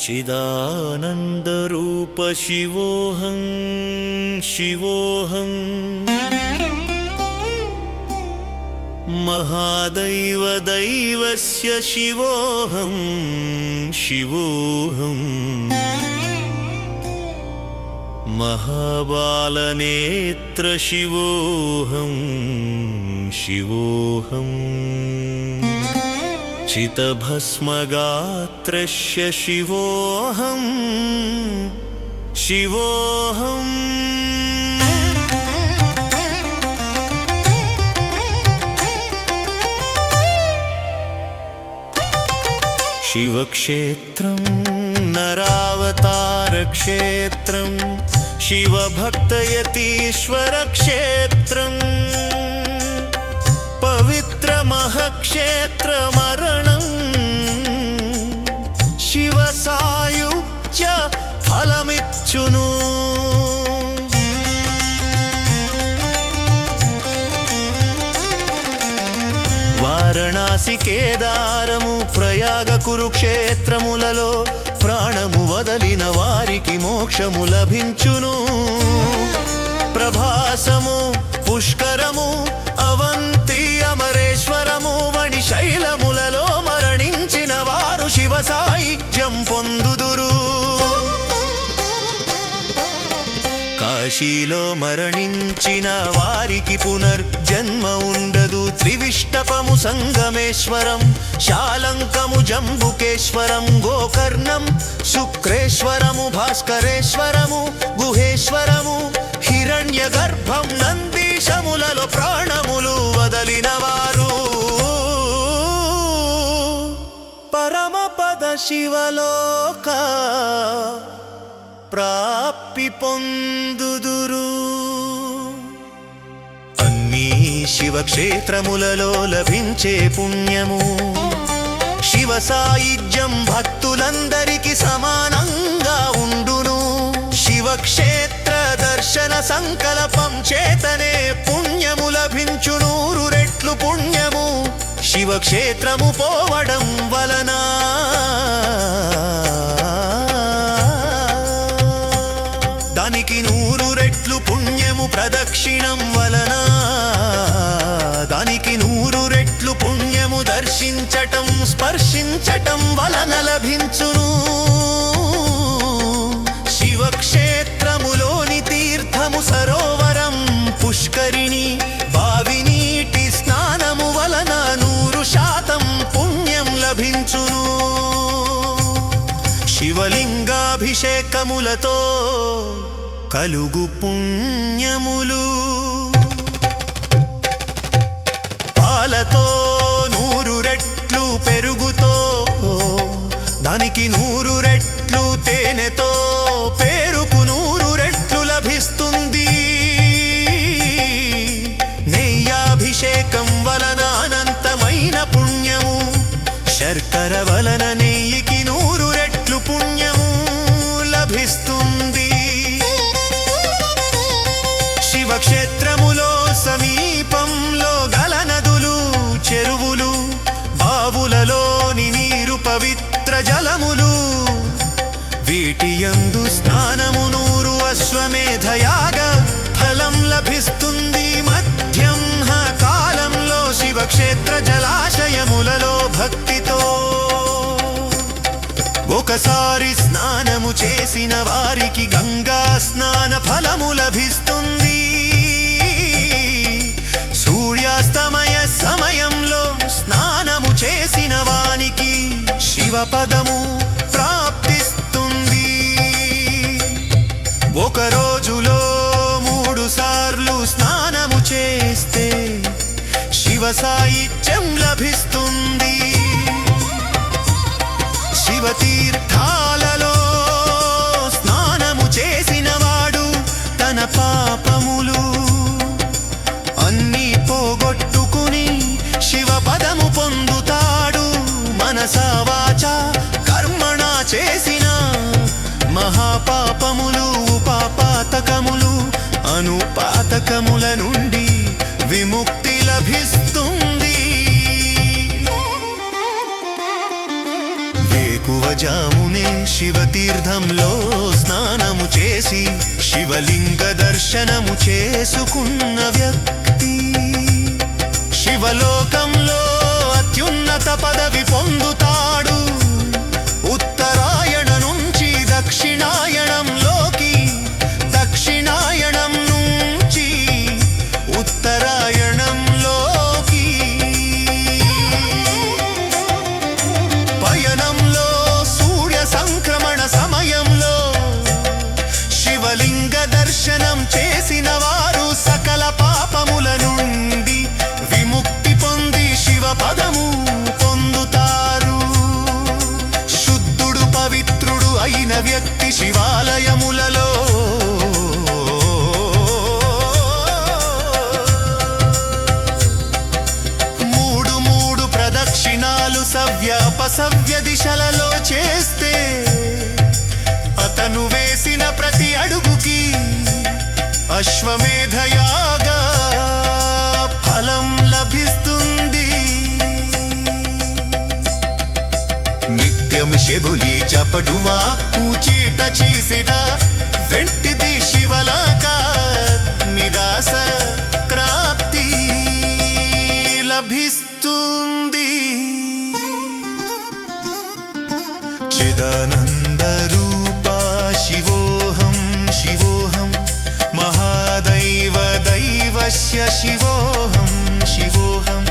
चिदानन्दरूप शिवोऽहं शिवोऽहं महादैव दैवस्य शिवोऽहं शिवोऽहं महाबालनेत्र शिवोऽहं शिवोऽहं चितभस्मगात्रस्य शिवोऽहं शिवोऽहं शिवक्षेत्रं नरावतारक्षेत्रं शिवभक्तयतीश्वरक्षेत्रं पवित्रमहक्षेत्रमरणं शिवसायुज्य फलमिच्छुनु వారణాసి కేదారము ప్రయాగ కురుక్షేత్రములలో ప్రాణము వదలిన వారికి మోక్షము లభించును. ప్రభాసము పుష్కరము అవంతి అమరేశ్వరము వని శైలములలో మరణించిన వారు శివ సాయుజ్యం పొందుదురు. కాశీలో మరణించిన వారికి పునర్జన్మ ఉండదు. త్రివిష్టపము సంగమేశ్వరం శాలంకము జంబుకేశ్వరం గోకర్ణం శుక్రేశ్వరము భాస్కరేశ్వరము గుహేశ్వరము హిరణ్య గర్భం నందీశములలో ప్రాణములు వదలిన వారు పరమపద శివలోక ప్రాప్తి పొందుదురు. అన్ని శివక్షేత్రములలో లభించే పుణ్యము శివ సాయుజ్యం భక్తులందరికీ సమానంగా ఉండును. శివక్షేత్ర దర్శన సంకల్పం చేతనే పుణ్యము లభించు. 100 రెట్లు పుణ్యము శివక్షేత్రము పోవడం వలన. దానికి 100 రెట్లు పుణ్యము ప్రదక్షిణం వలన. దానికి 100 రెట్లు పుణ్యము దర్శించటం స్పర్శించటం వలన లభించును. శివక్షేత్రములోని తీర్థము సరోవరం పుష్కరిణి బావి నీటి స్నానము వలన 100% పుణ్యం లభించును. శివలింగాభిషేకములతో కలుగు పుణ్యములు పాలతో 100 రెట్లు పెరుగుతో దానికి 100 రెట్లు తేనెతో పేరుకు 100 రెట్లు లభిస్తుంది. నెయ్యాభిషేకం వలన అనంతమైన పుణ్యము శర్కర వలన నెయ్యికి 100 రెట్లు పుణ్యము లభిస్తుంది. శివక్షేత్రములో సమీపంలో గల నదులు చెరువులు బావులలోని నీరు పవిత్ర జలములు వీటి యందు స్నానము 100 అశ్వమేధయాగ ఫలం లభిస్తుంది. మధ్యాహ్న కాలంలో శివక్షేత్ర జలాశయములలో భక్తితో ఒకసారి స్నానము చేసిన వారికి గంగా స్నాన ఫలము లభిస్తుంది. సూర్యాస్తమయ సమయంలో స్నానము చేసిన వానికి శివపదము ప్రాప్తిస్తుంది. ఒక రోజులో 3 సార్లు స్నానము చేస్తే శివ సాయుజ్యం లభిస్తుంది. శివతీర్థాలలో స్నానము చేసిన వాడు తన పాపములు అన్నీ పోగొట్టుకుని శివపదము పొందుతాడు. మనసా వాచా కర్మణ చేసిన మహాపాపములు ఉపాపాతకములు అనుపాతకముల నుండి విముక్తి లభిస్తుంది. వేకువజామునే శివతీర్థంలో స్నానము చేసి శివలింగ దర్శనము చేసుకున్న వ్యక్తి శివలోకంలో అత్యున్నత పదవి పొందుతాడు. ఉత్తరాయణ నుంచి దక్షిణాయనంలోకి, దక్షిణాయనం నుంచి ఉత్తరాయణంలోకి పయనంలో సూర్య సంక్రమణ సమయంలో శివలింగ దర్శనం చేసిన వారు సకల పాపముల నుండి విముక్తి పొంది శివ పదము పొందుతారు. శుద్ధుడు పవిత్రుడు అయిన వ్యక్తి శివాలయములలో మూడు ప్రదక్షిణాలు సవ్య దిశలలో చేస్తే అతను వేసిన ప్రతి అడుగుకి అశ్వమేధయాగ ఫలం లభిస్తుంది. నిత్యం శబులి చపడువా పూచీట చేసిన వెంటిది శివలాక నిరాశ ప్రాప్తి లభిస్తుంది. చిదానంద రూపా శివోహం శివోహం మహాదైవ దైవస్య శివోహం శివోహం